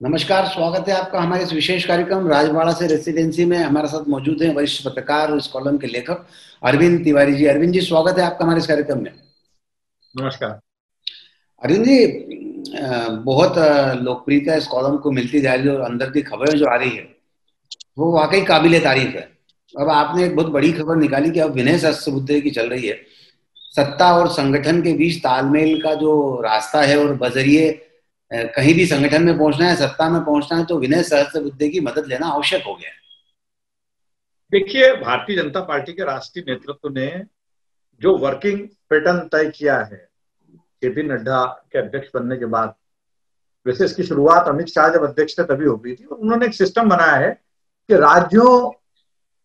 नमस्कार, स्वागत है आपका हमारे इस विशेष कार्यक्रम राजवाड़ा से रेसिडेंसी में। हमारे साथ मौजूद हैं वरिष्ठ पत्रकार और इस कॉलम के लेखक अरविंद तिवारी जी। अरविंद जी, स्वागत है आपका हमारे इस कार्यक्रम में। नमस्कार। अरविंद जी, बहुत लोकप्रियता इस कॉलम को मिलती जा रही है और अंदर की खबरें जो आ रही है वो वाकई काबिले तारीफ है। अब आपने एक बहुत बड़ी खबर निकाली कि अब विनय सहस्त्रबुद्धे की चल रही है। सत्ता और संगठन के बीच तालमेल का जो रास्ता है और बजरिए कहीं भी संगठन में पहुंचना है, सत्ता में पहुंचना है, तो विनय सहस्त्रबुद्धे की मदद लेना आवश्यक हो गया है। देखिए, भारतीय जनता पार्टी के राष्ट्रीय नेतृत्व ने जो वर्किंग पैटर्न तय किया है जेपी नड्डा के अध्यक्ष बनने के बाद, वैसे इसकी शुरुआत अमित शाह जब अध्यक्ष थे तभी हो गई थी, और उन्होंने एक सिस्टम बनाया है कि राज्यों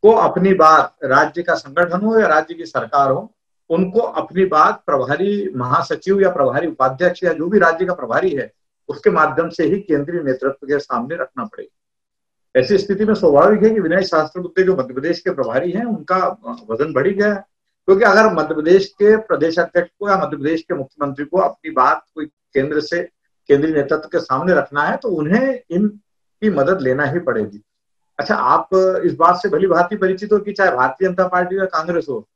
को अपनी बात, राज्य का संगठन हो या राज्य की सरकार हो, उनको अपनी बात प्रभारी महासचिव या प्रभारी उपाध्यक्ष या जो भी राज्य का प्रभारी है उसके माध्यम से ही केंद्रीय नेतृत्व के सामने रखना पड़ेगा। ऐसी स्थिति में स्वाभाविक है कि विनय सहस्त्रबुद्धे जो मध्य प्रदेश के प्रभारी हैं उनका वजन बढ़ गया है, क्योंकि अगर मध्य प्रदेश के प्रदेश अध्यक्ष को या मध्य प्रदेश के मुख्यमंत्री को अपनी बात कोई केंद्र से केंद्रीय नेतृत्व के सामने रखना है तो उन्हें इनकी मदद लेना ही पड़ेगी। अच्छा, आप इस बात से भली भांति परिचित हो कि चाहे भारतीय जनता पार्टी या कांग्रेस हो,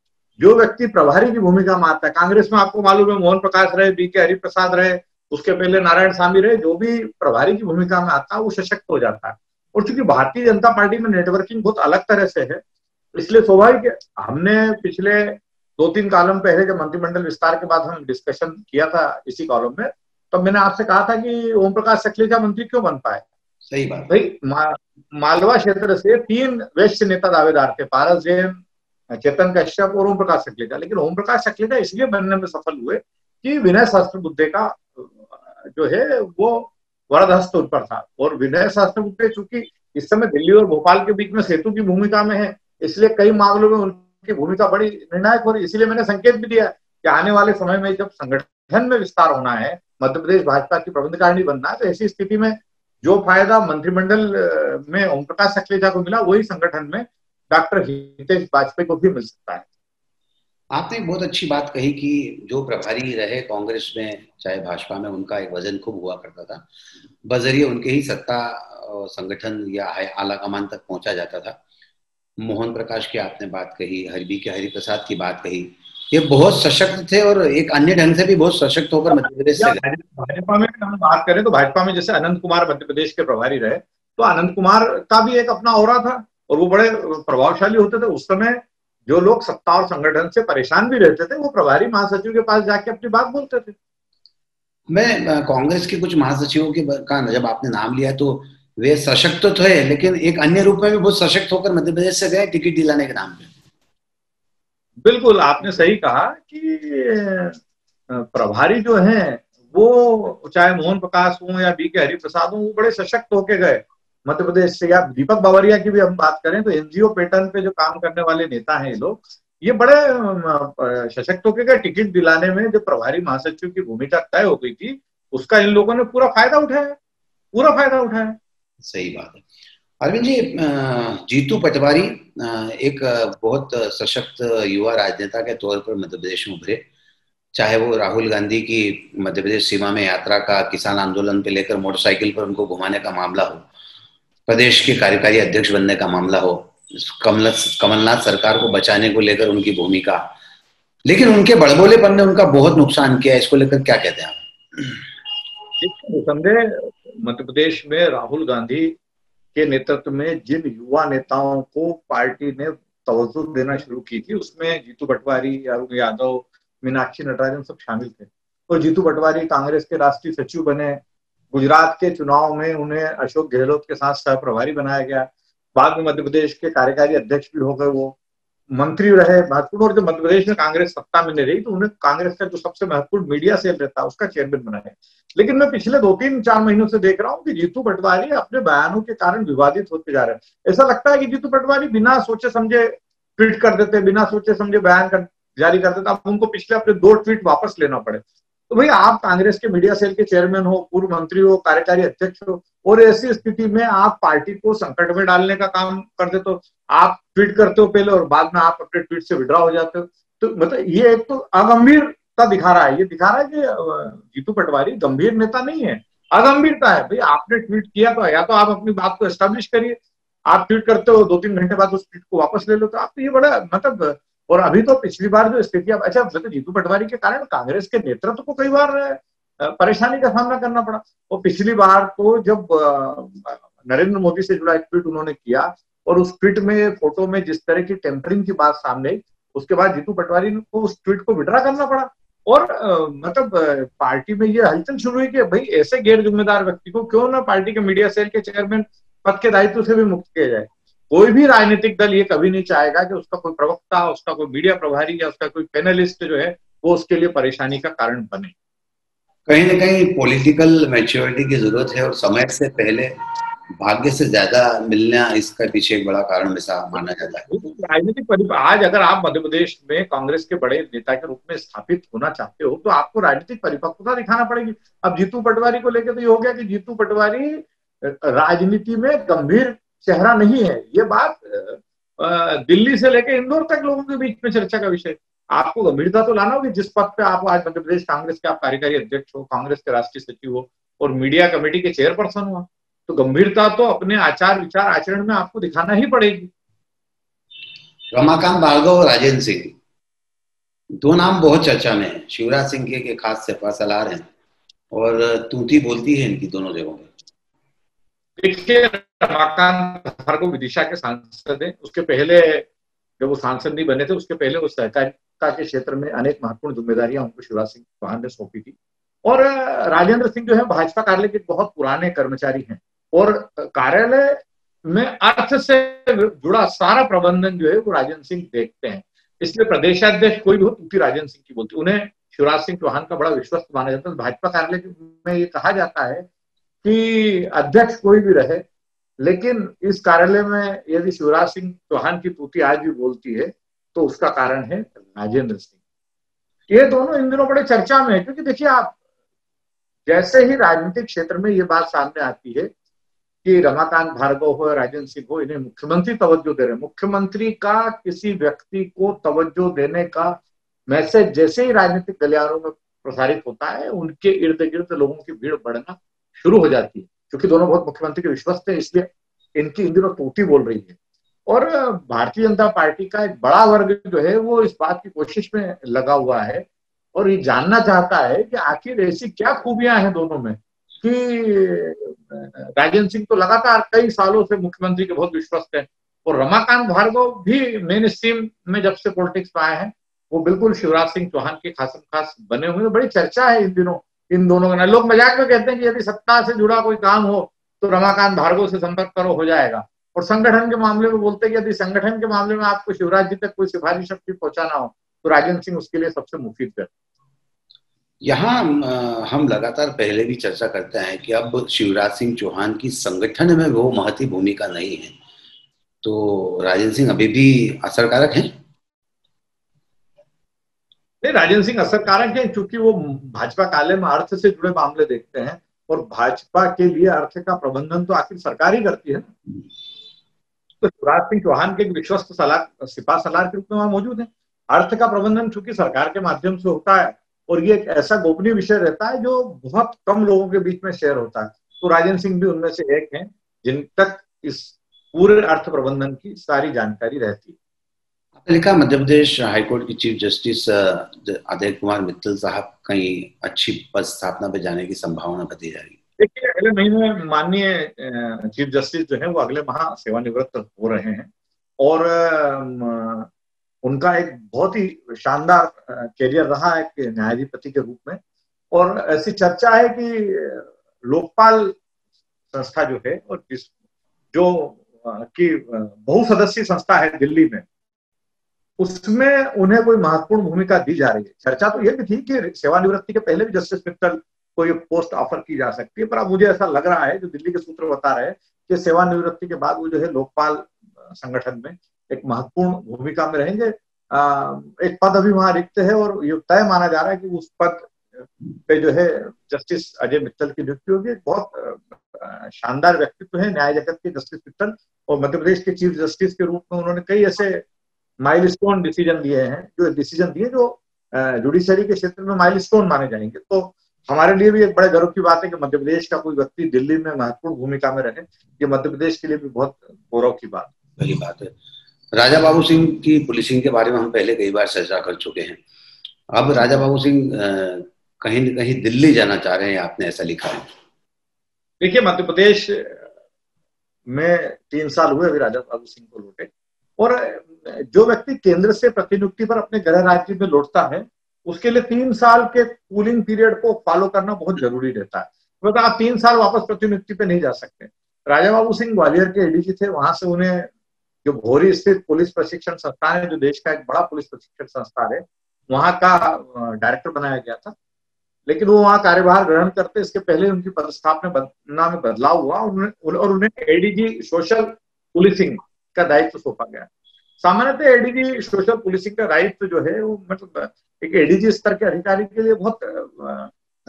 जो व्यक्ति प्रभारी की भूमिका में आता है, कांग्रेस में आपको मालूम है मोहन प्रकाश रहे, बीके हरिप्रसाद रहे, उसके पहले नारायण स्वामी रहे, जो भी प्रभारी की भूमिका में आता है वो सशक्त हो जाता है। और चूंकि भारतीय जनता पार्टी में नेटवर्किंग बहुत अलग तरह से है, इसलिए स्वाभाविक हमने पिछले 2-3 कॉलम पहले जब मंत्रिमंडल विस्तार के बाद हम डिस्कशन किया था इसी कॉलम में, तो मैंने आपसे कहा था कि ओम प्रकाश सखलेजा मंत्री क्यों बन पाए। सही बात भाई, मालवा क्षेत्र से 3 वरिष्ठ नेता दावेदार थे, पारस जैन, चेतन कश्यप और ओम प्रकाश सखलेजा, लेकिन ओम प्रकाश सखलेजा इसलिए बनने में सफल हुए कि विनय सहस्त्रबुद्धे का जो है वो वरदहस्त उन पर था। और विनय सहस्त्रबुद्धे चूंकि इस समय दिल्ली और भोपाल के बीच में सेतु की भूमिका में है, इसलिए कई मामलों में उनकी भूमिका बड़ी निर्णायक हो रही। इसीलिए मैंने संकेत भी दिया कि आने वाले समय में जब संगठन में विस्तार होना है, मध्य प्रदेश भाजपा की प्रबंधकारिणी बनना है, तो ऐसी स्थिति में जो फायदा मंत्रिमंडल में ओम प्रकाश सखलेजा को मिला वही संगठन में डॉक्टर हितेश वाजपेयी को भी मिल सकता है। आपने एक बहुत अच्छी बात कही कि जो प्रभारी रहे कांग्रेस में चाहे भाजपा में, उनका एक वजन खूब हुआ करता था, बजरिए उनके ही सत्ता संगठन या आला कमान तक पहुंचा जाता था। मोहन प्रकाश की आपने बात कही, बीके हरिप्रसाद की बात कही, ये बहुत सशक्त थे और एक अन्य ढंग से भी बहुत सशक्त होकर मध्य प्रदेश से गए। भाजपा में हम बात करें तो भाजपा में जैसे अनंत कुमार मध्य प्रदेश के प्रभारी रहे, तो अनंत कुमार का भी एक अपना ऑरा था और वो बड़े प्रभावशाली होते थे। उस समय जो लोग सत्ता और संगठन से परेशान भी रहते थे वो प्रभारी महासचिव के पास जाके अपनी बात बोलते थे। मैं कांग्रेस के कुछ महासचिवों के का जब आपने नाम लिया तो वे सशक्त तो थे, लेकिन एक अन्य रूप में भी बहुत सशक्त होकर मध्य प्रदेश से गए टिकट दिलाने के नाम पे। बिल्कुल, आपने सही कहा कि प्रभारी जो हैं वो चाहे मोहन प्रकाश हो या बीके हरिप्रसाद हो, वो बड़े सशक्त होके गए मध्य प्रदेश से। या दीपक बावरिया की भी हम बात करें तो एनजीओ पैटर्न पे जो काम करने वाले नेता हैं ये लोग, ये बड़े सशक्त होके गए। टिकट दिलाने में जो प्रभारी महासचिव की भूमिका तय हो गई थी उसका इन लोगों ने पूरा फायदा उठाया, पूरा फायदा उठाया। सही बात है। अरविंद जी, जीतू पटवारी एक बहुत सशक्त युवा राजनेता के तौर पर मध्य प्रदेश में उभरे। चाहे वो राहुल गांधी की मध्य प्रदेश सीमा में यात्रा का, किसान आंदोलन पे लेकर मोटरसाइकिल पर उनको घुमाने का मामला हो, प्रदेश के कार्यकारी अध्यक्ष बनने का मामला हो, कमलनाथ सरकार को बचाने को लेकर उनकी भूमिका, लेकिन उनके बड़बोलेपन ने उनका बहुत नुकसान किया। इसको लेकर क्या कहते हैं आप? निसंदेह मध्य प्रदेश में राहुल गांधी के नेतृत्व में जिन युवा नेताओं को पार्टी ने तवज्जो देना शुरू की थी उसमें जीतू पटवारी, अरुण यादव, मीनाक्षी नटराजन सब शामिल थे। और जीतू पटवारी कांग्रेस के राष्ट्रीय सचिव बने। गुजरात के चुनाव में उन्हें अशोक गहलोत के साथ सह प्रभारी बनाया गया। बाद में मध्य प्रदेश के कार्यकारी अध्यक्ष भी हो गए, वो मंत्री रहे महत्वपूर्ण। और जब मध्य प्रदेश में कांग्रेस सत्ता में नहीं रही तो उन्हें कांग्रेस का जो सबसे महत्वपूर्ण मीडिया सेल रहता है उसका चेयरमैन बनाया। लेकिन मैं पिछले 2-3-4 महीनों से देख रहा हूँ कि जीतू पटवारी अपने बयानों के कारण विवादित होते जा रहे हैं। ऐसा लगता है कि जीतू पटवारी बिना सोचे समझे ट्वीट कर देते, बिना सोचे समझे बयान जारी कर देते। अब उनको पिछले अपने 2 ट्वीट वापस लेना पड़े। तो भाई, आप कांग्रेस के मीडिया सेल के चेयरमैन हो, पूर्व मंत्री हो, कार्यकारी अध्यक्ष हो, और ऐसी स्थिति में आप पार्टी को संकट में डालने का काम कर देते हो। आप ट्वीट करते हो पहले और बाद में आप अपने ट्वीट से विड्रॉ हो जाते हो। तो मतलब ये एक तो अगंभीरता दिखा रहा है। ये दिखा रहा है कि जीतू पटवारी गंभीर नेता नहीं है। अगंभीरता है। भाई आपने ट्वीट किया तो या तो आप अपनी बात को एस्टेब्लिश करिए, आप ट्वीट करते हो 2-3 घंटे बाद उस ट्वीट को वापस ले लो, तो आप तो ये बड़ा मतलब। और अभी तो पिछली बार जो स्थिति, अब अच्छा तो जीतू पटवारी के कारण कांग्रेस के नेतृत्व को कई बार परेशानी का सामना करना पड़ा। और पिछली बार तो जब नरेंद्र मोदी से जुड़ा एक ट्वीट उन्होंने किया और उस ट्वीट में फोटो में जिस तरह की टेम्परिंग की बात सामने आई, उसके बाद जीतू पटवारी को उस ट्वीट को विड्रा करना पड़ा। और मतलब पार्टी में ये हलचल शुरू हुई कि भाई ऐसे गैर जिम्मेदार व्यक्ति को क्यों ना पार्टी के मीडिया सेल के चेयरमैन पद के दायित्व से भी मुक्त किया जाए। कोई भी राजनीतिक दल ये कभी नहीं चाहेगा कि उसका कोई प्रवक्ता, उसका कोई मीडिया प्रभारी या उसका कोई पैनलिस्ट जो है वो उसके लिए परेशानी का कारण बने। कहीं ना कहीं पॉलिटिकल मैच्योरिटी की जरूरत है और समय से पहले भाग्य से ज्यादा मिलना इसका पीछे एक बड़ा कारण ऐसा माना जाता है। राजनीतिक आज अगर आप मध्य प्रदेश में कांग्रेस के बड़े नेता के रूप में स्थापित होना चाहते हो तो आपको राजनीतिक परिपक्वता दिखाना पड़ेगी। अब जीतू पटवारी को लेकर तो ये हो गया कि जीतू पटवारी राजनीति में गंभीर चेहरा नहीं है। ये बात दिल्ली से लेकर इंदौर तक लोगों के बीच में चर्चा का विषय। आपको गंभीरता तो लाना होगी। जिस पद पे आप आज मध्य प्रदेश कांग्रेस के आप कार्यकारी अध्यक्ष हो, कांग्रेस के राष्ट्रीय सचिव हो और मीडिया कमेटी के चेयरपर्सन हो, तो गंभीरता तो अपने आचार विचार आचरण में आपको दिखाना ही पड़ेगी। रमाकांत भार्गव और राजेंद्र सिंह, दो नाम बहुत चर्चा में है। शिवराज सिंह के खास सिपहसालार हैं और तूती बोलती है इनकी दोनों जगहों में। देखिए, रमाकांत भार्गव विदिशा के सांसद हैं। उसके पहले जब वो सांसद नहीं बने थे उसके पहले वो सहकारिता के क्षेत्र में अनेक महत्वपूर्ण जिम्मेदारियां उनको शिवराज सिंह चौहान ने सौंपी थी। और राजेंद्र सिंह जो है भाजपा कार्यालय के बहुत पुराने कर्मचारी हैं और कार्यालय में अर्थ से जुड़ा सारा प्रबंधन जो है वो राजेंद्र सिंह देखते हैं। इसलिए प्रदेशाध्यक्ष कोई भी हो तूती राजेंद्र सिंह की बोलती। उन्हें शिवराज सिंह चौहान का बड़ा विश्वस्त माना जाता है। भाजपा कार्यालय में ये कहा जाता है कि अध्यक्ष कोई भी रहे, लेकिन इस कार्यालय में यदि शिवराज सिंह चौहान की तूती आज भी बोलती है तो उसका कारण है राजेंद्र सिंह। ये दोनों इन दिनों बड़े चर्चा में है, क्योंकि देखिए आप जैसे ही राजनीतिक क्षेत्र में ये बात सामने आती है कि रमाकांत भार्गव हो, राजेंद्र सिंह हो, इन्हें मुख्यमंत्री तवज्जो दे रहे हैं। मुख्यमंत्री का किसी व्यक्ति को तवज्जो देने का मैसेज जैसे ही राजनीतिक गलियारों में प्रसारित होता है, उनके इर्द गिर्द लोगों की भीड़ बढ़ना शुरू हो जाती है। क्योंकि दोनों बहुत मुख्यमंत्री के विश्वस्त हैं, इसलिए इनकी इन दिनों तूती बोल रही है। और भारतीय जनता पार्टी का एक बड़ा वर्ग जो है वो इस बात की कोशिश में लगा हुआ है और ये जानना चाहता है कि आखिर ऐसी क्या खूबियां हैं दोनों में कि राजेंद्र सिंह तो लगातार कई सालों से मुख्यमंत्री के बहुत विश्वस्त हैं और रमाकांत भार्गव भी मेन स्ट्रीम में जब से पॉलिटिक्स में आए हैं वो बिल्कुल शिवराज सिंह चौहान के खासम खास बने हुए हैं। बड़ी चर्चा है इन दिनों इन दोनों का। लोग मजाक में कहते हैं कि यदि सत्ता से जुड़ा कोई काम हो तो रमाकांत भार्गव से संपर्क करो, हो जाएगा। और संगठन के मामले में बोलते हैं कि यदि संगठन के मामले में आपको शिवराज जी तक कोई सिफारिश अपनी पहुंचाना हो तो राजेंद्र सिंह उसके लिए सबसे मुफीद है। यहाँ हम लगातार पहले भी चर्चा करते हैं कि अब शिवराज सिंह चौहान की संगठन में वो महती भूमिका नहीं है, तो राजेंद्र सिंह अभी भी असरकारक हैं? नहीं, राजेंद्र सिंह असरकारक हैं क्योंकि वो भाजपा कार्यालय में अर्थ से जुड़े मामले देखते हैं और भाजपा के लिए अर्थ का प्रबंधन तो आखिर सरकार ही करती है ना। तो शिवराज सिंह चौहान के विश्वस्त सिपहसालार के रूप में वहां मौजूद है। अर्थ का प्रबंधन चूंकि सरकार के माध्यम से होता है और ये एक ऐसा गोपनीय विषय रहता है जो बहुत कम लोगों के बीच में शेयर होता है, तो राजेंद्र सिंह भी उनमें से एक हैं जिन तक इस पूरे अर्थ प्रबंधन की सारी जानकारी रहती है। आपने लिखा मध्य प्रदेश हाईकोर्ट की चीफ जस्टिस अजय कुमार मित्तल साहब कहीं अच्छी पद स्थापना पे जाने की संभावना बताई जा रही है। देखिए, अगले महीने माननीय चीफ जस्टिस जो है वो अगले माह सेवानिवृत्त हो रहे हैं और उनका एक बहुत ही शानदार कैरियर रहा है एक न्यायाधिपति के रूप में। और ऐसी चर्चा है कि लोकपाल संस्था जो है और जो कि बहुसदस्यीय संस्था है दिल्ली में, उसमें उन्हें कोई महत्वपूर्ण भूमिका दी जा रही है। चर्चा तो यह भी थी कि सेवानिवृत्ति के पहले भी जस्टिस मित्तल को ये पोस्ट ऑफर की जा सकती है, पर अब मुझे ऐसा लग रहा है, जो दिल्ली के सूत्र बता रहे हैं, कि सेवानिवृत्ति के बाद वो जो है लोकपाल संगठन में एक महत्वपूर्ण भूमिका में रहेंगे। एक पद अभी वहां रिक्त है और ये तय माना जा रहा है कि उस पद पे जो है जस्टिस अजय मित्तल की नियुक्ति होगी। बहुत शानदार व्यक्तित्व है न्याय जगत के जस्टिस मित्तल और मध्य प्रदेश के चीफ जस्टिस के रूप में उन्होंने कई ऐसे माइलस्टोन डिसीजन दिए हैं जो जुडिशरी के क्षेत्र में माइलस्टोन माने जाएंगे। तो हमारे लिए भी एक बड़े गर्व की बात है कि मध्य प्रदेश का कोई व्यक्ति दिल्ली में महत्वपूर्ण भूमिका में रहे। ये मध्य प्रदेश के लिए भी बहुत गौरव की बात, बड़ी बात है। राजा बाबू सिंह की पुलिसिंग के बारे में हम पहले कई बार चर्चा कर चुके हैं। अब राजा बाबू सिंह कहीं न कहीं दिल्ली जाना चाह रहे हैं, आपने ऐसा लिखा है। देखिए मध्य प्रदेश में 3 साल हुए अभी राजा बाबू सिंह को लौटे, और जो व्यक्ति केंद्र से प्रतिनियुक्ति पर अपने गृह राज्य में लौटता है उसके लिए 3 साल के कूलिंग पीरियड को फॉलो करना बहुत जरूरी रहता है। मतलब आप 3 साल वापस प्रतिनियुक्ति पे नहीं जा सकते। राजा बाबू सिंह ग्वालियर के एडीजी थे, वहां से उन्हें जो भोरी स्थित पुलिस प्रशिक्षण संस्थान है, जो देश का एक बड़ा पुलिस प्रशिक्षण संस्थान है, वहां का डायरेक्टर बनाया गया था। लेकिन वो वहां कार्यभार ग्रहण करते इसके पहले उनकी पदस्थापना में बदलाव हुआ और उन्हें एडीजी सोशल पुलिसिंग का दायित्व सौंपा गया। सामान्यतः एडीजी सोशल पुलिसिंग का दायित्व जो है वो मतलब एक एडीजी स्तर के अधिकारी के लिए बहुत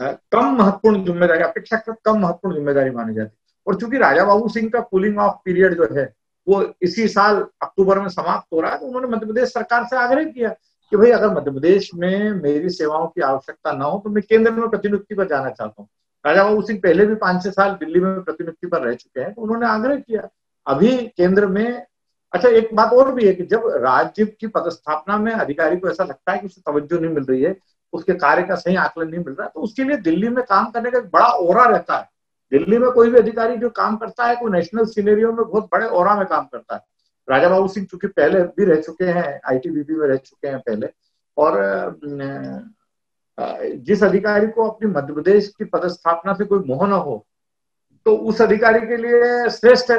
कम महत्वपूर्ण जिम्मेदारी, अपेक्षाकृत कम महत्वपूर्ण जिम्मेदारी मानी जाती है। और चूंकि राजा बाबू सिंह का कूलिंग ऑफ पीरियड जो है वो इसी साल अक्टूबर में समाप्त हो रहा है, तो उन्होंने मध्य प्रदेश सरकार से आग्रह किया कि भाई अगर मध्य प्रदेश में मेरी सेवाओं की आवश्यकता न हो तो मैं केंद्र में प्रतिनियुक्ति पर जाना चाहता हूँ। राजा बाबू सिंह पहले भी 5-6 साल दिल्ली में प्रतिनियुक्ति पर रह चुके हैं, तो उन्होंने आग्रह किया अभी केंद्र में। अच्छा, एक बात और भी है कि जब राज्य की पदस्थापना में अधिकारी को ऐसा लगता है कि उसे तवज्जो नहीं मिल रही है, उसके कार्य का सही आकलन नहीं मिल रहा है, तो उसके लिए दिल्ली में काम करने का एक बड़ा ओरा रहता है। दिल्ली में कोई भी अधिकारी जो काम करता है, कोई नेशनल सिनेरियो में बहुत बड़े ओरा में काम करता है। राजा बाबू सिंह चूंकि पहले भी रह चुके हैं, आईटीबीपी में रह चुके हैं पहले, और जिस अधिकारी को अपनी मध्य प्रदेश की पदस्थापना से कोई मोह न हो, तो उस अधिकारी के लिए श्रेष्ठ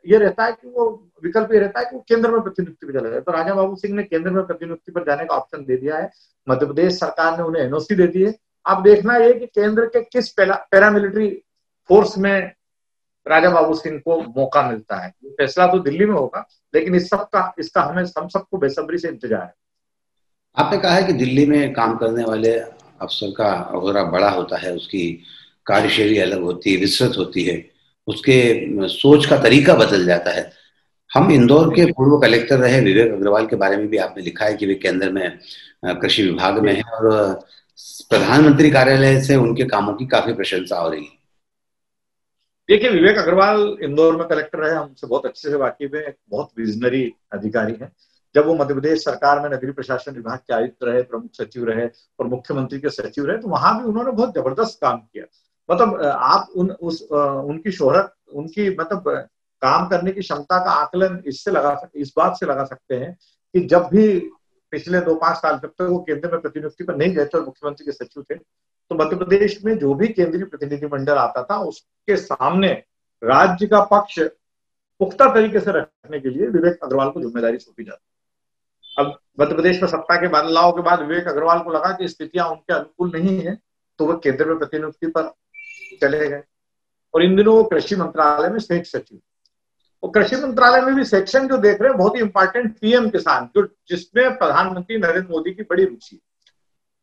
ये रहता है कि वो विकल्प ये रहता है कि वो केंद्र में प्रतिनियुक्ति पर चला जाए। तो राजा बाबू सिंह ने केंद्र में प्रतिनियुक्ति पर जाने का ऑप्शन दे दिया है। मध्य प्रदेश सरकार ने उन्हें एनओसी दे दी है। अब देखना ये कि केंद्र के किस पैरामिलिट्री फोर्स में राजा बाबू सिंह को मौका मिलता है। फैसला तो दिल्ली में होगा, लेकिन इसका हमें हम सबको बेसब्री से इंतजार है। आपने कहा है कि दिल्ली में काम करने वाले अफसर का औहरा बड़ा होता है, उसकी कार्यशैली अलग होती है, विस्तृत होती है, उसके सोच का तरीका बदल जाता है। हम इंदौर के पूर्व कलेक्टर रहे विवेक अग्रवाल के बारे में भी आपने लिखा है कि वे केंद्र में कृषि विभाग में हैं और प्रधानमंत्री कार्यालय से उनके कामों की काफी प्रशंसा हो रही है। देखिए, विवेक अग्रवाल इंदौर में कलेक्टर रहे, हमसे बहुत अच्छे से वाकिफ है, बहुत विजनरी अधिकारी है। जब वो मध्य प्रदेश सरकार में नगरीय प्रशासन विभाग के आयुक्त रहे, प्रमुख सचिव रहे और मुख्यमंत्री के सचिव रहे, तो वहां भी उन्होंने बहुत जबरदस्त काम किया। मतलब आप उनकी शोहरत, उनकी मतलब काम करने की क्षमता का आकलन इस बात से लगा सकते हैं कि जब भी पिछले 2-5 साल जब तक वो केंद्र में प्रतिनियुक्ति पर नहीं गए थे और मुख्यमंत्री के सचिव थे, तो मध्य प्रदेश में जो भी केंद्रीय प्रतिनिधिमंडल आता था उसके सामने राज्य का पक्ष पुख्ता तरीके से रखने के लिए विवेक अग्रवाल को जिम्मेदारी सौंपी जाती। अब मध्य प्रदेश में सत्ता के बदलाव के बाद विवेक अग्रवाल को लगा कि स्थितियां उनके अनुकूल नहीं है, तो वह केंद्र में प्रतिनियुक्ति पर चले गए। और इन दिनों वो कृषि मंत्रालय में संयुक्त सचिव, और कृषि मंत्रालय में भी सेक्शन जो देख रहे हैं बहुत ही इंपॉर्टेंट, पीएम किसान, जो जिसमें प्रधानमंत्री नरेंद्र मोदी की बड़ी रुचि है।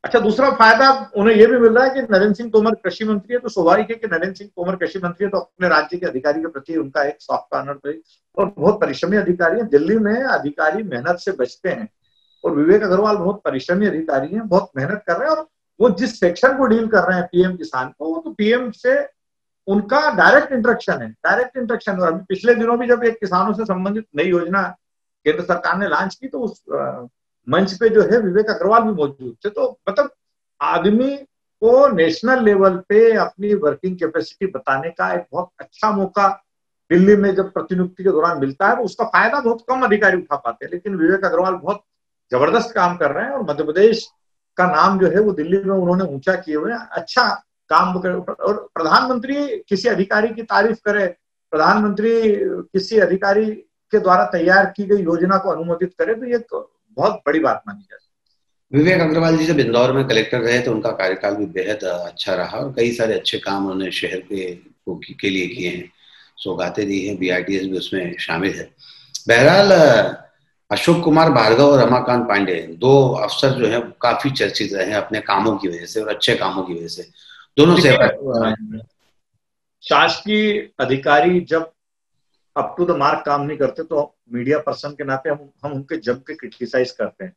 अच्छा, दूसरा फायदा उन्हें यह भी मिल रहा है कि नरेंद्र सिंह तोमर कृषि मंत्री है, तो स्वाभाविक है कि नरेंद्र सिंह तोमर कृषि मंत्री है, तो अपने राज्य के अधिकारी के प्रति उनका एक सॉफ्ट कॉर्नर तो, और बहुत परिश्रमी अधिकारी है। दिल्ली में अधिकारी मेहनत से बचते हैं और विवेक अग्रवाल बहुत परिश्रमी अधिकारी हैं, बहुत मेहनत कर रहे हैं, और वो जिस सेक्शन को डील कर रहे हैं पीएम किसान को, वो तो पीएम से उनका डायरेक्ट इंटरेक्शन। और अभी पिछले दिनों भी जब एक किसानों से संबंधित नई योजना केंद्र सरकार ने लॉन्च की, तो उस मंच पे जो है विवेक अग्रवाल भी मौजूद थे। तो मतलब आदमी को नेशनल लेवल पे अपनी वर्किंग कैपेसिटी बताने का एक बहुत अच्छा मौका दिल्ली में जब प्रतिनियुक्ति के दौरान मिलता है, तो उसका फायदा बहुत कम अधिकारी उठा पाते हैं। लेकिन विवेक अग्रवाल बहुत जबरदस्त काम कर रहे हैं और मध्य प्रदेश का नाम जो है वो दिल्ली में उन्होंने ऊंचा किए हुए, अच्छा काम करे। और प्रधानमंत्री किसी अधिकारी की तारीफ करे, प्रधानमंत्री किसी अधिकारी के द्वारा तैयार की गई योजना को अनुमोदित करे, तो ये बहुत बड़ी बात मानी जाती है। विवेक अग्रवाल जी जब इंदौर में कलेक्टर रहे तो उनका कार्यकाल भी बेहद अच्छा रहा और कई सारे अच्छे काम उन्होंने शहर के लिए किए हैं, सौगातें दी हैं, बीआरटीएस भी उसमें शामिल है। बहरहाल अशोक कुमार भार्गव और रमाकांत पांडे, दो अफसर जो है काफी चर्चित रहे हैं अपने कामों की वजह से और अच्छे कामों की वजह से। दोनों सेवा शासकीय अधिकारी जब अप टू द मार्क काम नहीं करते तो मीडिया पर्सन के नाते हम उनके जम के क्रिटिसाइज करते हैं।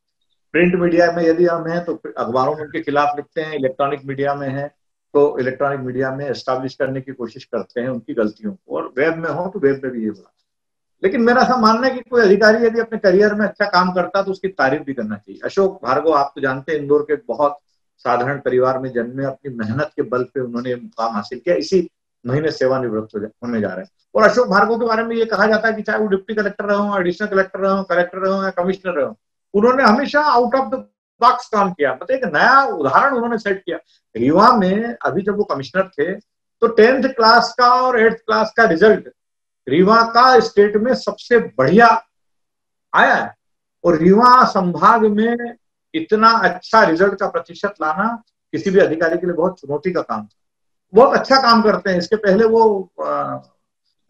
प्रिंट मीडिया में यदि हम हैं तो अखबारों में उनके खिलाफ लिखते हैं, इलेक्ट्रॉनिक मीडिया में है तो इलेक्ट्रॉनिक मीडिया में एस्टैब्लिश करने की कोशिश करते हैं उनकी गलतियों को, और वेब में हो तो वेब में भी ये हुआ। लेकिन मेरा ऐसा मानना है कि कोई अधिकारी यदि अपने करियर में अच्छा काम करता है तो उसकी तारीफ भी करना चाहिए। अशोक भार्गव, आप तो जानते हैं, इंदौर के एक बहुत साधारण परिवार में जन्मे, अपनी मेहनत के बल पे उन्होंने मुकाम हासिल किया, इसी महीने सेवानिवृत्त होने जा रहे हैं। और अशोक भार्गव के बारे में ये कहा जाता है कि चाहे वो डिप्टी कलेक्टर रहे हो, एडिशनल कलेक्टर रहे हो, कलेक्टर रहे हो या कमिश्नर रहे हो, उन्होंने हमेशा आउट ऑफ द बॉक्स काम किया। मतलब एक नया उदाहरण उन्होंने सेट किया। रीवा में अभी जब वो कमिश्नर थे तो 10th क्लास का और 8th क्लास का रिजल्ट रीवा का स्टेट में सबसे बढ़िया आया है। और रीवा संभाग में इतना अच्छा रिजल्ट का प्रतिशत लाना किसी भी अधिकारी के लिए बहुत चुनौती का काम था। बहुत अच्छा काम करते हैं। इसके पहले वो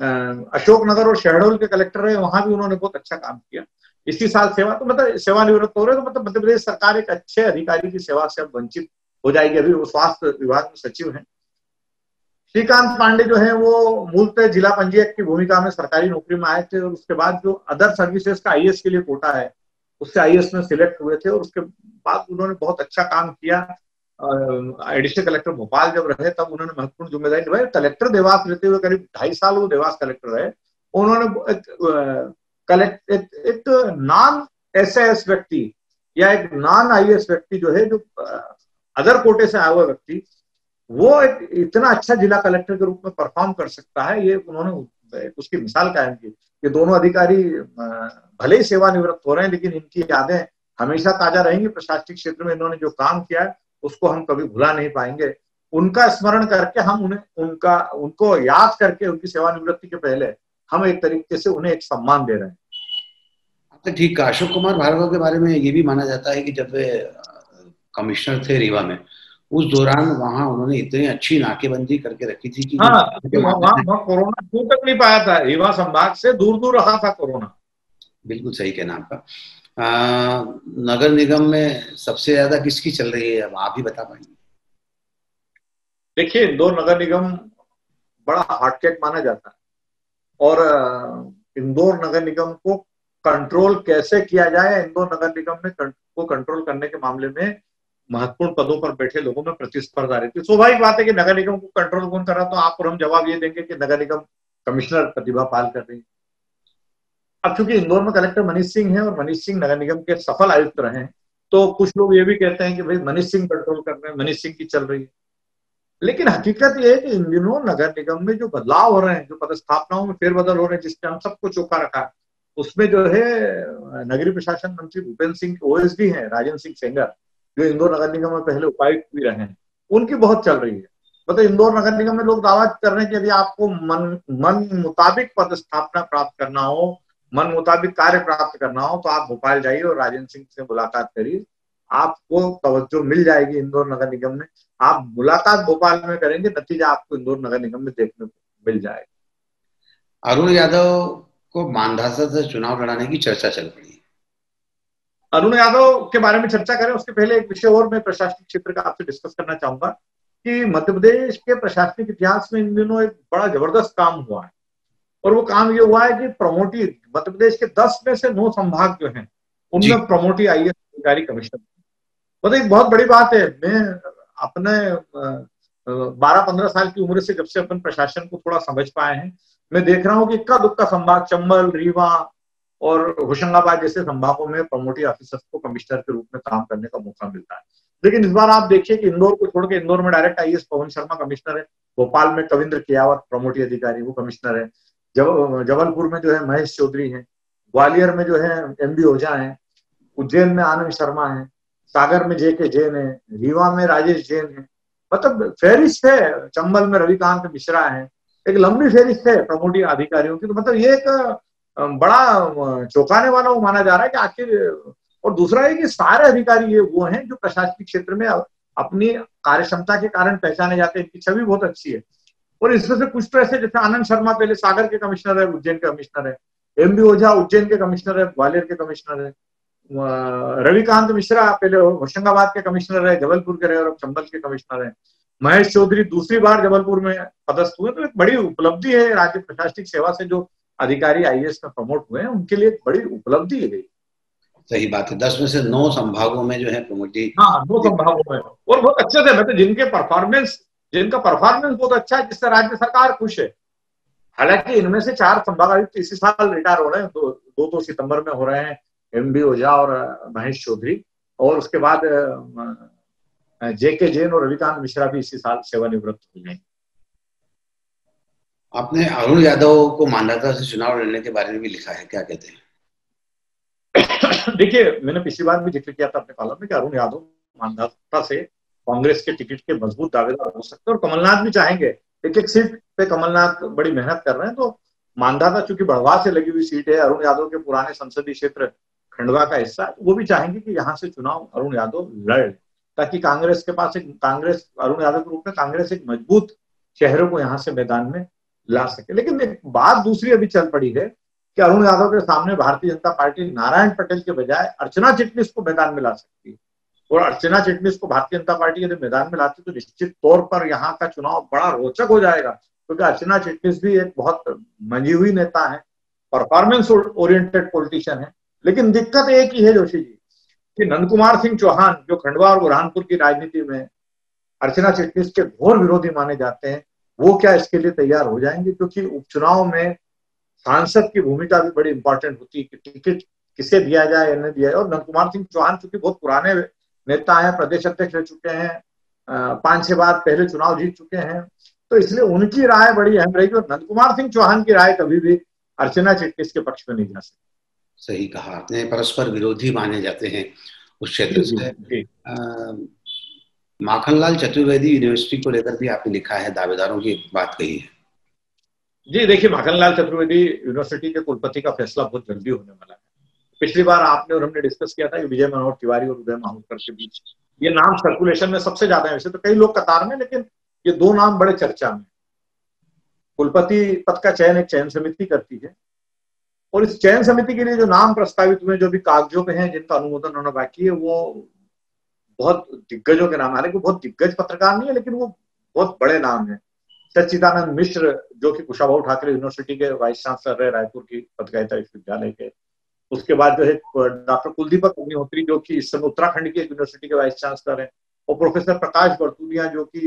अशोकनगर और शहडोल के कलेक्टर रहे, वहां भी उन्होंने बहुत अच्छा काम किया। इसी साल सेवानिवृत्त हो रहे, तो मतलब मध्य प्रदेश सरकार एक अच्छे अधिकारी की सेवा से अब वंचित हो जाएगी। अभी वो स्वास्थ्य विभाग में सचिव हैं। श्रीकांत पांडे जो है वो मूलतः जिला पंजीयक की भूमिका में सरकारी नौकरी में आए थे, और उसके बाद जो अदर सर्विसेज का आईएएस के लिए कोटा है उससे आईएएस में सिलेक्ट हुए थे, और उसके बाद उन्होंने बहुत अच्छा काम किया। एडिशनल कलेक्टर भोपाल जब रहे तब उन्होंने महत्वपूर्ण जिम्मेदारी निभाई। कलेक्टर देवास रहते हुए करीब 2.5 साल वो देवास कलेक्टर रहे। उन्होंने एक नॉन एसएएस व्यक्ति या एक नॉन आईएएस व्यक्ति जो है, जो अदर कोटे से आया हुआ व्यक्ति, वो एक इतना अच्छा जिला कलेक्टर के रूप में परफॉर्म कर सकता है, ये उन्होंने उसकी मिसाल कायम की। ये दोनों अधिकारी भले ही सेवानिवृत्त हो रहे हैं, लेकिन इनकी यादें हमेशा ताजा रहेंगी। प्रशासनिक क्षेत्र में इन्होंने जो काम किया है उसको हम कभी भुला नहीं पाएंगे। उनका स्मरण करके हम उनको याद करके उनकी सेवानिवृत्ति के पहले हम एक तरीके से उन्हें एक सम्मान दे रहे हैं। आपने ठीक कहा। अशोक कुमार भार्गव के बारे में ये भी माना जाता है कि जब वे कमिश्नर थे रीवा में, उस दौरान वहां उन्होंने इतनी अच्छी नाकेबंदी करके रखी थी कि वहां कोरोना दूर तक नहीं पाया था। रीवा संभाग से दूर दूर रहा था कोरोना। बिल्कुल सही कहना आपका। नगर निगम में सबसे ज्यादा किसकी चल रही है, अब आप ही बता पाएंगे? देखिए, इंदौर नगर निगम बड़ा हॉटकेक माना जाता है, और इंदौर नगर निगम को कंट्रोल कैसे किया जाए, इंदौर नगर निगम में को कंट्रोल करने के मामले में महत्वपूर्ण पदों पर बैठे लोगों में प्रतिस्पर्धा रहती है। स्वाभाविक बात है कि नगर निगम को कंट्रोल कौन कर रहा, तो आप और हम जवाब ये देंगे कि नगर निगम कमिश्नर प्रतिभा पाल कर रही है। अब चूंकि इंदौर में कलेक्टर मनीष सिंह है और मनीष सिंह नगर निगम के सफल आयुक्त रहे हैं, तो कुछ लोग ये भी कहते हैं कि भाई मनीष सिंह कंट्रोल कर रहे हैं, मनीष सिंह की चल रही है। लेकिन हकीकत ये है कि इन दिनों नगर निगम में जो बदलाव हो रहे हैं, जो पदस्थापनाओं में फेरबदल हो रहे हैं, जिसने हम सबको चौंका रखा है, उसमें जो है नगरीय प्रशासन मंत्री भूपेंद्र सिंह ओएसडी हैं, राजन सिंह सेंगर, जो इंदौर नगर निगम में पहले उपायुक्त भी रहे हैं, उनकी बहुत चल रही है। मतलब इंदौर नगर निगम में लोग दावा कर रहे हैं कि यदि आपको मन मुताबिक पदस्थापना प्राप्त करना हो, मन मुताबिक कार्य प्राप्त करना हो, तो आप भोपाल जाइए और राजन सिंह से मुलाकात करिए, आपको तवज्जो मिल जाएगी इंदौर नगर निगम में। आप मुलाकात भोपाल में करेंगे, नतीजा आपको इंदौर नगर निगम में देखने को मिल जाएगा। अरुण यादव को मानधाता से चुनाव लड़ाने की चर्चा चल पड़ी है। अरुण यादव के बारे में चर्चा करें उसके पहले एक विषय और मैं प्रशासनिक क्षेत्र का आपसे डिस्कस करना चाहूंगा कि मध्य प्रदेश के प्रशासनिक इतिहास में इन दिनों एक बड़ा जबरदस्त काम हुआ है, और वो काम ये हुआ है कि प्रमोटी मध्य प्रदेश के 10 में से 9 संभाग जो हैं उनमें प्रमोटी आईएएस अधिकारी कमिश्नर, मतलब एक बहुत बड़ी बात है। मैं अपने 12-15 साल की उम्र से जब से अपन प्रशासन को थोड़ा समझ पाए हैं, मैं देख रहा हूँ कि इक्का दुक्का संभाग, चंबल, रीवा और होशंगाबाद जैसे संभागों में प्रमोटी ऑफिसर्स को कमिश्नर के रूप में काम करने का मौका मिलता है। लेकिन इस बार आप देखिए कि इंदौर को छोड़ के, इंदौर में direct IAS Pawan Sharma commissioner है, भोपाल में कविंद्र कियावत प्रमोटी अधिकारी वो कमिश्नर है, जबलपुर में जो है महेश चौधरी है, ग्वालियर में जो है एमबी ओझा है, उज्जैन में आनंद शर्मा है, सागर में जेके जैन है, रीवा में राजेश जैन है। मतलब फेरिस्त है। चंबल में रविकांत मिश्रा है। एक लंबी फेरिस्त है प्रमोटी अधिकारियों की। तो मतलब ये एक बड़ा चौंकाने वाला वो माना जा रहा है कि आखिर, और दूसरा है कि सारे अधिकारी ये वो हैं जो प्रशासनिक क्षेत्र में अपनी कार्यक्षमता के कारण पहचाने जाते हैं, इनकी छवि बहुत अच्छी है। और इसमें से कुछ तो ऐसे, जैसे आनंद शर्मा पहले सागर के कमिश्नर है, उज्जैन के कमिश्नर है, एमबी ओझा उज्जैन के कमिश्नर है, ग्वालियर के कमिश्नर है, रविकांत मिश्रा पहले होशंगाबाद के कमिश्नर है, जबलपुर के रहे और अब चंबल के कमिश्नर है, महेश चौधरी दूसरी बार जबलपुर में पदस्थ हुए। तो एक बड़ी उपलब्धि है राज्य प्रशासनिक सेवा से जो अधिकारी आईएएस में प्रमोट हुए हैं, उनके लिए बड़ी उपलब्धि है। सही बात है। 10 में से 9 संभागों में जो है प्रमोटी, 9 संभागों में, और बहुत अच्छे थे। मतलब जिनके परफॉर्मेंस, जिनका परफॉर्मेंस बहुत अच्छा है, जिससे राज्य सरकार खुश है। हालांकि इनमें से 4 संभागायुक्त इसी साल रिटायर हो रहे हैं, 2 सितंबर में हो रहे हैं, एमबी ओझा और महेश चौधरी, और उसके बाद जेके जैन और रविकांत मिश्रा भी इसी साल सेवानिवृत्त हो गए। आपने अरुण यादव को मानदाता से चुनाव लड़ने के बारे में भी लिखा है, क्या कहते हैं? देखिए, मैंने पिछली बार भी जिक्र किया था अपने कॉलम में कि अरुण यादव मानदाता से कांग्रेस के टिकट के मजबूत दावेदार हो सकते हैं, और कमलनाथ भी चाहेंगे। एक एक सीट पे कमलनाथ बड़ी मेहनत कर रहे हैं, तो मानदाता चूंकि बढ़वा से लगी हुई सीट है, अरुण यादव के पुराने संसदीय क्षेत्र खंडवा का हिस्सा, वो भी चाहेंगे कि यहाँ से चुनाव अरुण यादव लड़े, ताकि कांग्रेस के पास अरुण यादव के रूप में कांग्रेस एक मजबूत चेहरे को यहाँ से मैदान में ला सके। लेकिन एक बात दूसरी अभी चल पड़ी है कि अरुण यादव के सामने भारतीय जनता पार्टी नारायण पटेल के बजाय अर्चना चिटनिस को मैदान में ला सकती है, और अर्चना चिटनिस को भारतीय जनता पार्टी यदि मैदान में लाती तो निश्चित तौर पर यहाँ का चुनाव बड़ा रोचक हो जाएगा, क्योंकि अर्चना चिटनिस भी एक बहुत मंजी हुई नेता है, परफॉर्मेंस ओरिएंटेड पॉलिटिशियन है। लेकिन दिक्कत एक ही है जोशी जी, कि नंद कुमार सिंह चौहान, जो खंडवा और बुरहानपुर की राजनीति में अर्चना चिटनिस के घोर विरोधी माने जाते हैं, वो क्या इसके लिए तैयार हो जाएंगे? क्योंकि उपचुनाव में सांसद की भूमिका भी बड़ी इंपॉर्टेंट होती है कि टिकट किसे दिया जाए या नहीं दिया जाए। और नंद कुमार सिंह चौहान चूंकि बहुत पुराने नेता हैं, प्रदेश अध्यक्ष रह चुके हैं, 5-6 बार पहले चुनाव जीत चुके हैं, तो इसलिए उनकी राय बड़ी अहम रहेगी, और नंद कुमार सिंह चौहान की राय कभी भी अर्चना चिटनिस के पक्ष में नहीं जा सकती। सही कहा आपने, परस्पर विरोधी माने जाते हैं उस क्षेत्र से। माखनलाल चतुर्वेदी यूनिवर्सिटी को लेकर भी आपने लिखा है, दावेदारों की बात कही है। जी देखिए, माखनलाल चतुर्वेदी यूनिवर्सिटी के कुलपति का फैसला बहुत जल्दी होने वाला है। पिछली बार आपने और हमने डिस्कस किया था कि विजय मनोहर तिवारी और उदय माहूरकर के बीच ये नाम सर्कुलेशन में सबसे ज्यादा है। वैसे तो कई लोग कतार में, लेकिन ये 2 नाम बड़े चर्चा में। कुलपति पद का चयन एक चयन समिति करती है, और इस चयन समिति के लिए जो नाम प्रस्तावित हुए, जो भी कागजों पे हैं, जिनका अनुमोदन होना बाकी है, वो बहुत दिग्गजों के नाम। हालांकि बहुत दिग्गज पत्रकार नहीं है, लेकिन वो बहुत बड़े नाम है। सच्चिदानंद मिश्र, जो कि कुशाभाऊ ठाकरे यूनिवर्सिटी के वाइस चांसलर रहे, रायपुर की पत्रकारिता विश्वविद्यालय के। उसके बाद जो है डॉक्टर कुलदीपक अग्निहोत्री, जो कि इस समय उत्तराखंड की एक यूनिवर्सिटी के वाइस चांसलर है, और प्रोफेसर प्रकाश बरतूलिया, जो कि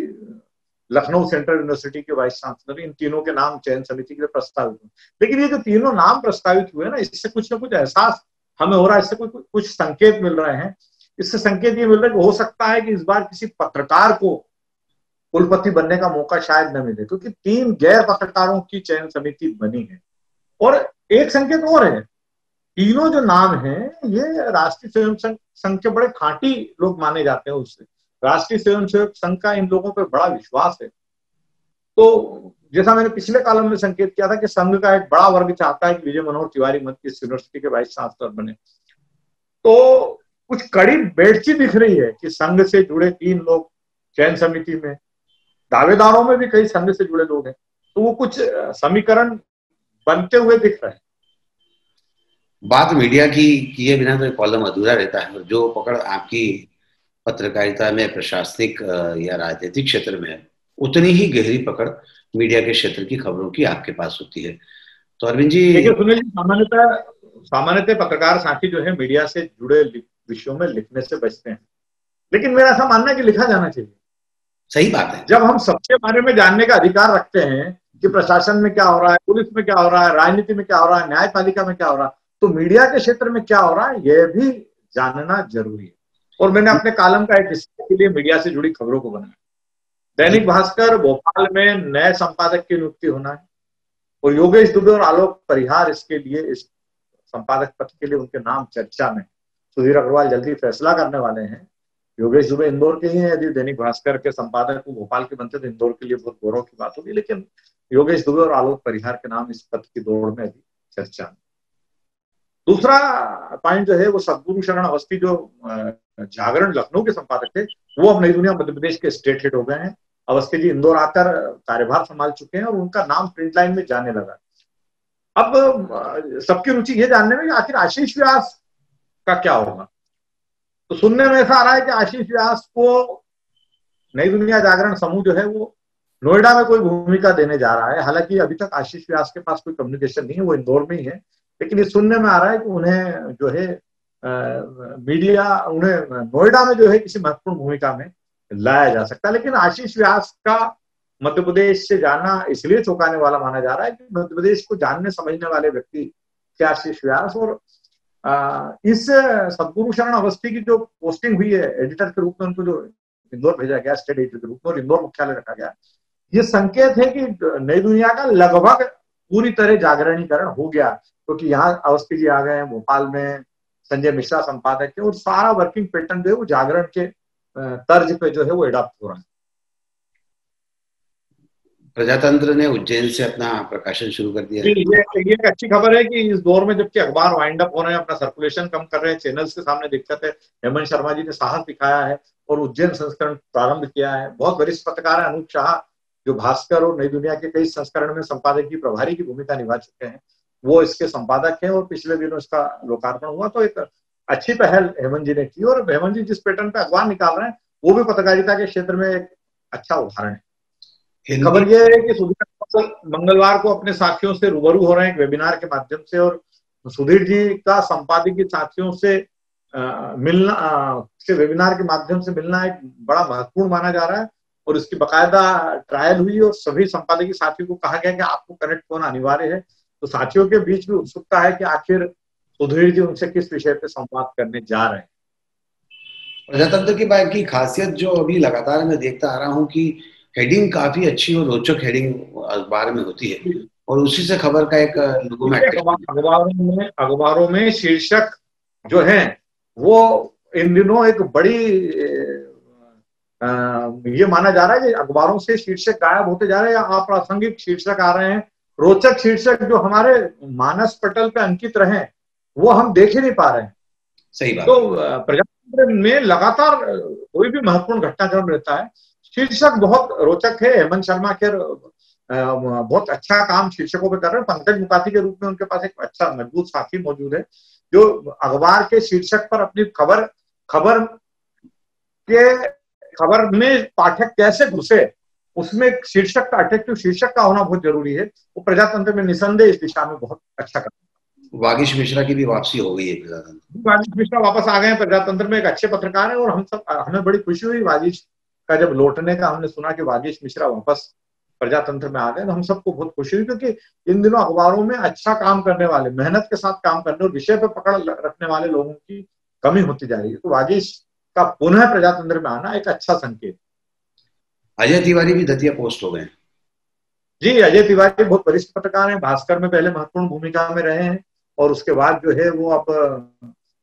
लखनऊ सेंट्रल यूनिवर्सिटी के वाइस चांसलर। इन तीनों के नाम चयन समिति के लिए प्रस्तावित हुए। लेकिन ये जो तीनों नाम प्रस्तावित हुए ना, इससे कुछ ना कुछ एहसास हमें हो रहा है, इससे कुछ संकेत मिल रहे हैं। इससे संकेत ये मिल रहा है कि हो सकता है कि इस बार किसी पत्रकार को कुलपति बनने का मौका शायद न मिले, क्योंकि 3 गैर पत्रकारों की चयन समिति बनी है। और एक संकेत और है, तीनों जो नाम हैं ये राष्ट्रीय स्वयंसेवक संघ के बड़े खांटी लोग माने जाते हैं। उससे राष्ट्रीय स्वयंसेवक संघ का इन लोगों पर बड़ा विश्वास है। तो जैसा मैंने पिछले कॉलम में संकेत किया था कि संघ का एक बड़ा वर्ग चाहता है कि विजय मनोहर तिवारी मध्य इस यूनिवर्सिटी के वाइस चांसलर बने, तो कुछ कड़ी बेड़ची दिख रही है कि संघ से जुड़े 3 लोग चयन समिति में, दावेदारों में भी कई संघ से जुड़े लोग हैं, तो वो कुछ समीकरण बनते हुए दिख रहे हैं। बात मीडिया की किए बिना तो कॉलम अधूरा रहता है, और जो पकड़ आपकी पत्रकारिता में प्रशासनिक या राजनीतिक क्षेत्र में है, उतनी ही गहरी पकड़ मीडिया के क्षेत्र की खबरों की आपके पास होती है। तो अरविंद जी, देखिए सुनील जी, सामान्यतः पत्रकार साथी जो है मीडिया से जुड़े विषयों में लिखने से बचते हैं, लेकिन मेरा ऐसा मानना है कि लिखा जाना चाहिए। सही बात है। जब हम सबके बारे में जानने का अधिकार रखते हैं कि प्रशासन में क्या हो रहा है, पुलिस में क्या हो रहा है, राजनीति में क्या हो रहा है, न्यायपालिका में क्या हो रहा है, तो मीडिया के क्षेत्र में क्या हो रहा है यह भी जानना जरूरी है। और मैंने अपने कॉलम का एक हिस्से के लिए मीडिया से जुड़ी खबरों को बनाया। दैनिक भास्कर भोपाल में नए संपादक की नियुक्ति होना है, और योगेश दुबे और आलोक परिहार इसके लिए, इस संपादक पद के लिए उनके नाम चर्चा में। सुधीर अग्रवाल जल्दी फैसला करने वाले हैं। योगेश दुबे इंदौर के ही हैं, यदि दैनिक भास्कर के संपादक को भोपाल के बनते तो इंदौर के लिए बहुत गौरव की बात होगी। लेकिन योगेश दुबे और आलोक परिहार के नाम इस पद की दौड़ में अभी चर्चा में। दूसरा पॉइंट जो है वो सदगुरु शरण अवस्थी, जो जागरण लखनऊ के संपादक थे, वो अब नई दुनिया मध्य प्रदेश के स्टेट हेड हो गए हैं। अवस्थी जी इंदौर आकर कार्यभार संभाल चुके हैं, और उनका नाम प्रिंट लाइन में जाने लगा। अब सबकी रुचि ये जानने में आखिर आशीष व्यास का क्या होगा। तो सुनने में ऐसा आ रहा है कि आशीष व्यास को नई दुनिया जागरण समूह जो है वो नोएडा में कोई भूमिका देने जा रहा है। हालांकि अभी तक आशीष व्यास के पास कोई कम्युनिकेशन नहीं है, वो इंदौर में ही है, लेकिन ये सुनने में आ रहा है कि उन्हें जो है मीडिया उन्हें नोएडा में जो है किसी महत्वपूर्ण भूमिका में लाया जा सकता है। लेकिन आशीष व्यास का मध्य प्रदेश से जाना इसलिए चौंकाने वाला माना जा रहा है कि मध्य प्रदेश को जानने समझने वाले व्यक्ति थे आशीष व्यास। और इस सदगुरु शरण अवस्थी की जो पोस्टिंग हुई है एडिटर के रूप में, उनको जो इंदौर भेजा गया स्टेट एडिटर के रूप में और इंदौर मुख्यालय रखा गया, ये संकेत है कि नई दुनिया का लगभग पूरी तरह जागरणीकरण हो गया, क्योंकि तो यहाँ अवस्थी जी आ गए हैं, भोपाल में संजय मिश्रा संपादक है, और सारा वर्किंग पैटर्न जो है वो जागरण के तर्ज पे जो है वो एडॉप्ट हो रहा है। प्रजातंत्र ने उज्जैन से अपना प्रकाशन शुरू कर दिया है। ये एक अच्छी खबर है कि इस दौर में जबकि अखबार वाइंड अप हो रहे हैं, अपना सर्कुलेशन कम कर रहे हैं, चैनल्स के सामने दिक्कत है, हेमंत शर्मा जी ने साहस दिखाया है और उज्जैन संस्करण प्रारंभ किया है। बहुत वरिष्ठ पत्रकार है अनूप शाह, जो भास्कर और नई दुनिया के कई संस्करण में संपादक की प्रभारी की भूमिका निभा चुके हैं, वो इसके संपादक हैं और पिछले दिनों इसका लोकार्पण हुआ। तो एक अच्छी पहल हेमंत जी ने की, और हेमंत जी जिस पैटर्न पे अखबार निकाल रहे हैं वो भी पत्रकारिता के क्षेत्र में एक अच्छा उदाहरण है। खबर यह है कि सुधीर मंगलवार को अपने साथियों से रूबरू हो रहे हैं एक वेबिनार के माध्यम से, और सुधीर जी का संपादकीय साथियों से वेबिनार के माध्यम से मिलना एक बड़ा महत्वपूर्ण माना जा रहा है। और इसकी बकायदा ट्रायल हुई और सभी संपादकीय साथियों को कहा गया कि आपको कनेक्ट होना अनिवार्य है। तो साथियों के बीच में उत्सुकता है कि आखिर सुधीर जी उनसे किस विषय पे संवाद करने जा रहे हैं। प्रजातंत्र की खासियत जो अभी लगातार मैं देखता आ रहा हूँ कि हेडिंग काफी अच्छी और रोचक हेडिंग अखबार में होती है, और उसी से खबर का एक अखबारों में शीर्षक जो है वो इन दिनों एक बड़ी ये माना जा रहा है कि अखबारों से शीर्षक गायब होते जा रहे हैं, अप्रासंगिक शीर्षक आ रहे हैं। रोचक शीर्षक जो हमारे मानस पटल पे अंकित रहे वो हम देख ही नहीं पा रहे हैं। सही बात। तो प्रजातंत्र में लगातार कोई भी महत्वपूर्ण घटनाक्रम रहता है, शीर्षक बहुत रोचक है। हेमंत शर्मा के बहुत अच्छा काम शीर्षकों पे कर रहे हैं। पंकज मुकाती के रूप में उनके पास एक अच्छा मजबूत साथी मौजूद है, जो अखबार के शीर्षक पर अपनी खबर में पाठक कैसे घुसे, उसमें शीर्षक का अट्रैक्टिव शीर्षक का होना बहुत जरूरी है। वो प्रजातंत्र में निसंदेह इस दिशा में बहुत अच्छा कर। वागीश मिश्रा की भी वापसी हो गई है प्रजातंत्र। वागीश मिश्रा वापस आ गए हैं प्रजातंत्र में, एक अच्छे पत्रकार है, और हमें बड़ी खुशी हुई वागीश का जब लौटने का हमने सुना कि वागीश मिश्रा वापस प्रजातंत्र में आ गए, तो हम सबको बहुत खुशी हुई, क्योंकि इन दिनों अखबारों में अच्छा काम करने वाले, मेहनत के साथ काम करने और विषय पर पकड़ रखने वाले लोगों की कमी होती जा रही है। तो वागीश का पुनः प्रजातंत्र में आना एक अच्छा संकेत। अजय तिवारी भी दतिया पोस्ट हो गए। जी, अजय तिवारी बहुत वरिष्ठ पत्रकार हैं, भास्कर में पहले महत्वपूर्ण भूमिका में रहे हैं, और उसके बाद जो है वो अब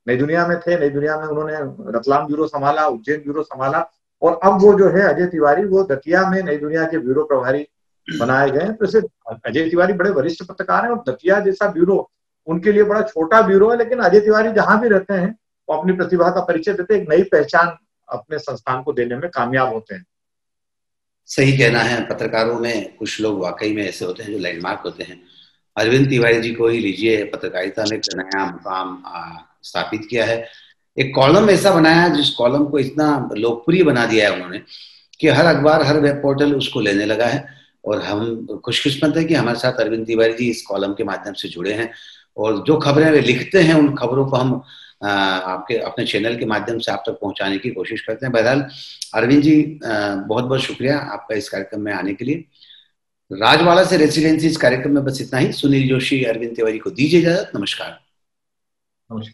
नई दुनिया में थे। नई दुनिया में उन्होंने रतलाम ब्यूरो संभाला, उज्जैन ब्यूरो संभाला, और अब वो जो है अजय तिवारी वो दतिया में नई दुनिया के ब्यूरो प्रभारी बनाए गए। तो इसे अजय तिवारी बड़े वरिष्ठ पत्रकार हैं, और दतिया जैसा ब्यूरो उनके लिए बड़ा छोटा ब्यूरो है, लेकिन अजय तिवारी जहां भी रहते हैं वो अपनी प्रतिभा का परिचय देते, एक नई पहचान अपने संस्थान को देने में कामयाब होते हैं। सही कहना है, पत्रकारों में कुछ लोग वाकई में ऐसे होते हैं जो लैंडमार्क होते हैं। अरविंद तिवारी जी को ही लीजिए, पत्रकारिता में एक नया मुकाम स्थापित किया है। एक कॉलम ऐसा बनाया जिस कॉलम को इतना लोकप्रिय बना दिया है उन्होंने कि हर अखबार, हर वेब पोर्टल उसको लेने लगा है। और हम खुशकिस्मत है कि हमारे साथ अरविंद तिवारी जी इस कॉलम के माध्यम से जुड़े हैं, और जो खबरें वे लिखते हैं उन खबरों को हम आपके अपने चैनल के माध्यम से आप तक पहुंचाने की कोशिश करते हैं। बहरहाल अरविंद जी, बहुत बहुत शुक्रिया आपका इस कार्यक्रम में आने के लिए। राजवाड़ा से रेसिडेंसी इस कार्यक्रम में बस इतना ही। सुनील जोशी, अरविंद तिवारी को दीजिए इजाजत। नमस्कार।